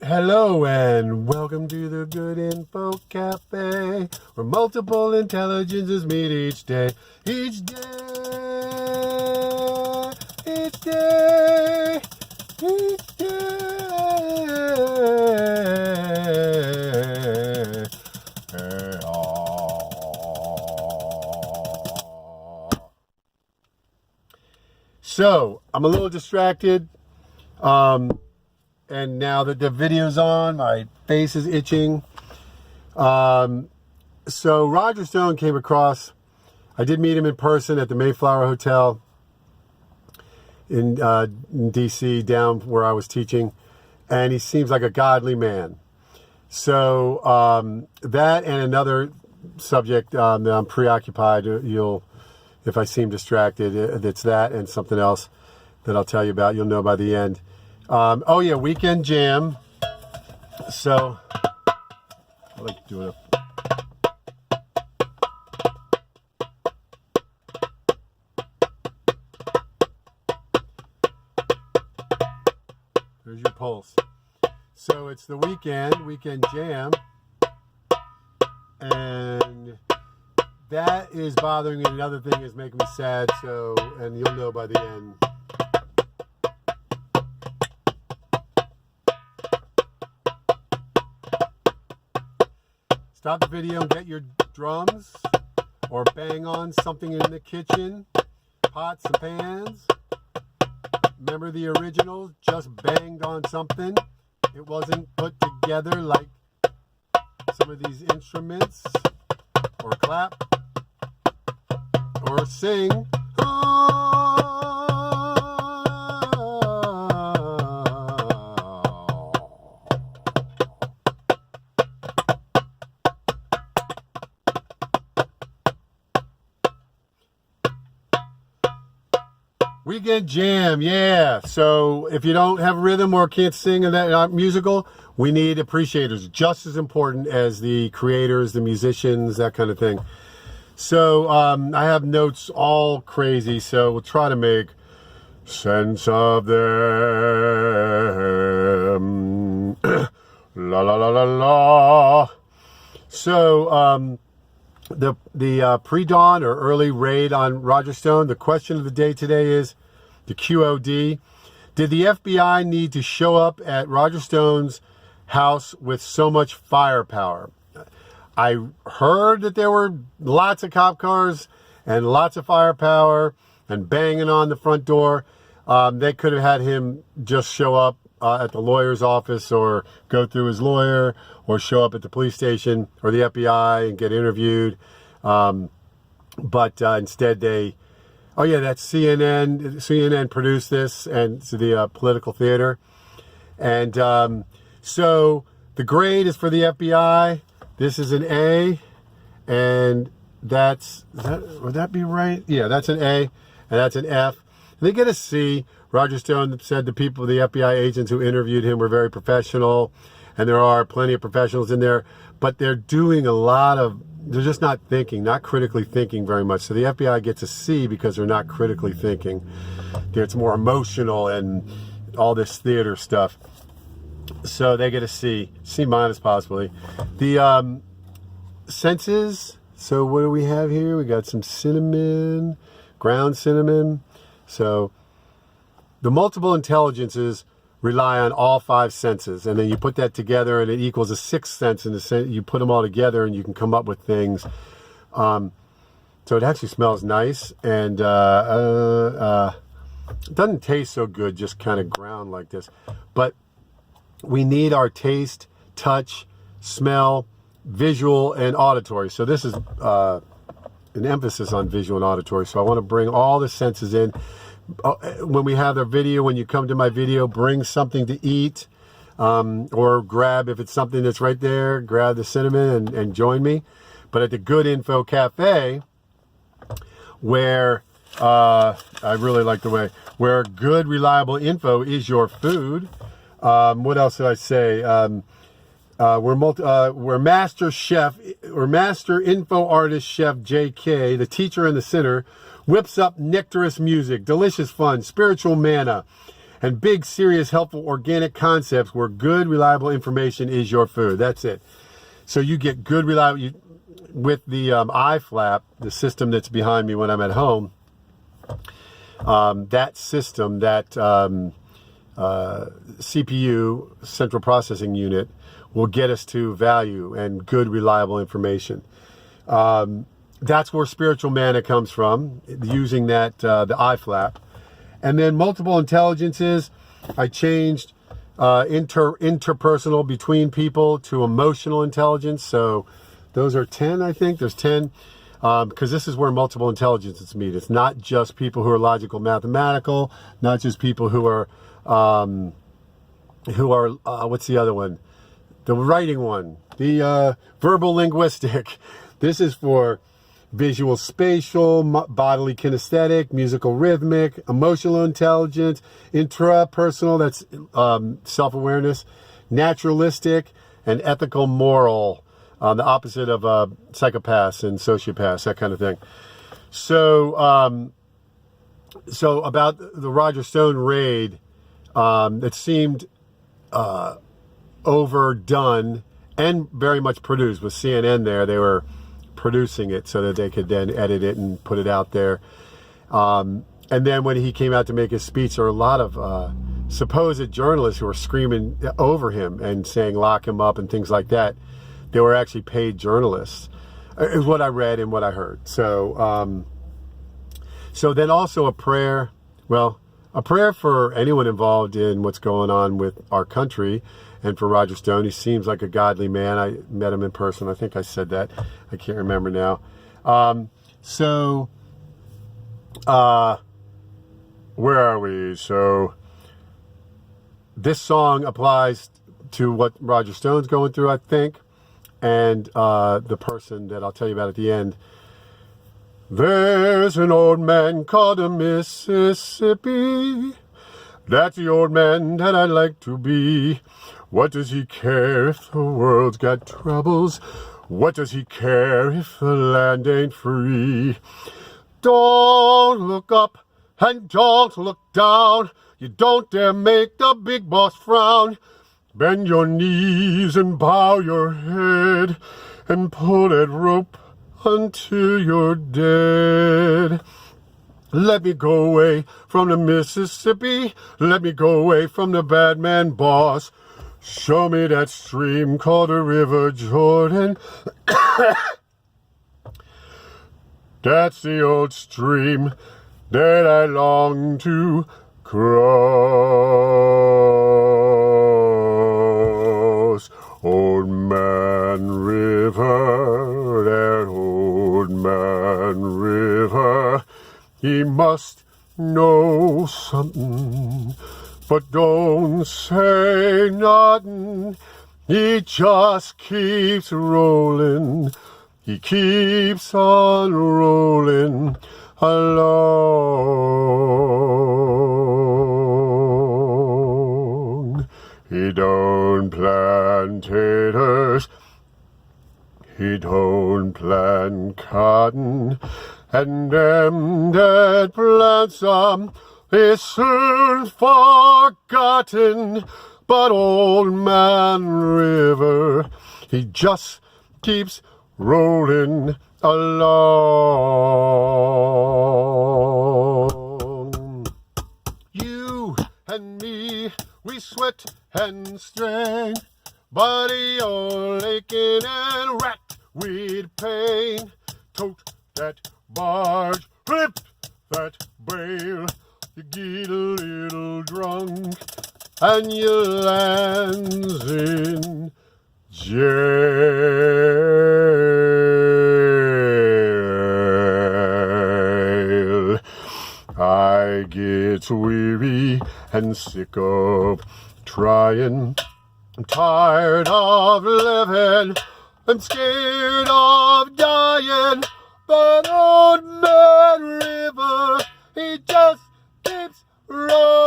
Hello and welcome to the Good Info Cafe, where multiple intelligences meet each day. Each day, each day, each day. So, I'm a little distracted. And now that the video's on, my face is itching. So Roger Stone came across, I did meet him in person at the Mayflower Hotel in D.C., down where I was teaching, and he seems like a godly man. So that and another subject that I'm preoccupied, if I seem distracted, it's that and something else that I'll tell you about. You'll know by the end. Oh yeah, weekend jam. So I like to do it. There's your pulse. So it's the weekend jam, and that is bothering me. Another thing is making me sad. So, and you'll know by the end. Stop the video and get your drums, or bang on something in the kitchen, pots and pans. Remember the original? Just banged on something. It wasn't put together like some of these instruments, or clap, or sing. Weekend jam, yeah. So if you don't have rhythm or can't sing and that musical, we need appreciators, just as important as the creators, the musicians, that kind of thing. So I have notes all crazy, so we'll try to make sense of them. La la la la la. So the pre-dawn or early raid on Roger Stone, the question of the day today is the QOD. Did the FBI need to show up at Roger Stone's house with so much firepower? I heard that there were lots of cop cars and lots of firepower and banging on the front door. They could have had him just show up at the lawyer's office, or go through his lawyer, or show up at the police station or the FBI and get interviewed. But instead that's CNN. CNN produced this, and it's the political theater. And so the grade is for the FBI. This is an A, and would that be right? Yeah, that's an A, and that's an F. And they get a C. Roger Stone said the FBI agents who interviewed him were very professional, and there are plenty of professionals in there, but they're doing they're just not critically thinking very much. So the FBI gets a C because they're not critically thinking. It's more emotional and all this theater stuff. So they get a C minus possibly. The senses, so what do we have here? We got some cinnamon, ground cinnamon. So the multiple intelligences rely on all five senses, and then you put that together and it equals a sixth sense. You put them all together and you can come up with things. So it actually smells nice, and it doesn't taste so good, just kind of ground like this. But we need our taste, touch, smell, visual, and auditory. So this is an emphasis on visual and auditory. So I want to bring all the senses in. When we have our video, when you come to my video, bring something to eat, or grab, if it's something that's right there, grab the cinnamon and join me. But at the Good Info Cafe, where I really like the way, where good, reliable info is your food. What else did I say? We're master info artist chef JK, the teacher in the center, whips up nectar-ous music, delicious fun, spiritual manna, and big, serious, helpful, organic concepts where good, reliable information is your food. That's it. So you get good, reliable, with the iFlap, the system that's behind me when I'm at home, that system, that CPU, central processing unit, will get us to value and good, reliable information. That's where spiritual manna comes from, using that, the iFlap. And then multiple intelligences, I changed interpersonal between people to emotional intelligence. So those are 10, I think. There's 10, because this is where multiple intelligences meet. It's not just people who are logical, mathematical, not just people who are what's the other one? The writing one, the verbal linguistic. This is for visual spatial, bodily kinesthetic, musical rhythmic, emotional intelligence, intrapersonal, that's self-awareness, naturalistic, and ethical moral, the opposite of psychopaths and sociopaths, that kind of thing. So, so about the Roger Stone raid, it seemed overdone and very much produced. With CNN there, they were producing it so that they could then edit it and put it out there. And then when he came out to make his speech, there were a lot of supposed journalists who were screaming over him and saying lock him up and things like that. They were actually paid journalists, is what I read and what I heard. So, so then also a prayer, well, a prayer for anyone involved in what's going on with our country. And for Roger Stone, he seems like a godly man. I met him in person. I think I said that. I can't remember now. Where are we? So this song applies to what Roger Stone's going through, I think. And the person that I'll tell you about at the end. There's an old man called a Mississippi. That's the old man that I'd like to be. What does he care if the world's got troubles? What does he care if the land ain't free? Don't look up and don't look down. You don't dare make the big boss frown. Bend your knees and bow your head and pull that rope until you're dead. Let me go away from the Mississippi. Let me go away from the bad man boss. Show me that stream called the River Jordan. That's the old stream that I long to cross. Old Man River, that old man River, he must know something. But don't say nothing, he just keeps rolling, he keeps on rolling along. He don't plant taters, he don't plant cotton, and them that plants them is soon forgotten. But old man River, he just keeps rolling along. You and me, we sweat and strain, body all aching and racked with pain. Tote that barge, lift that bale, you get a little drunk and you lands in jail. I get weary and sick of trying. I'm tired of living. I'm scared of dying. But old man River, he just keeps rolling.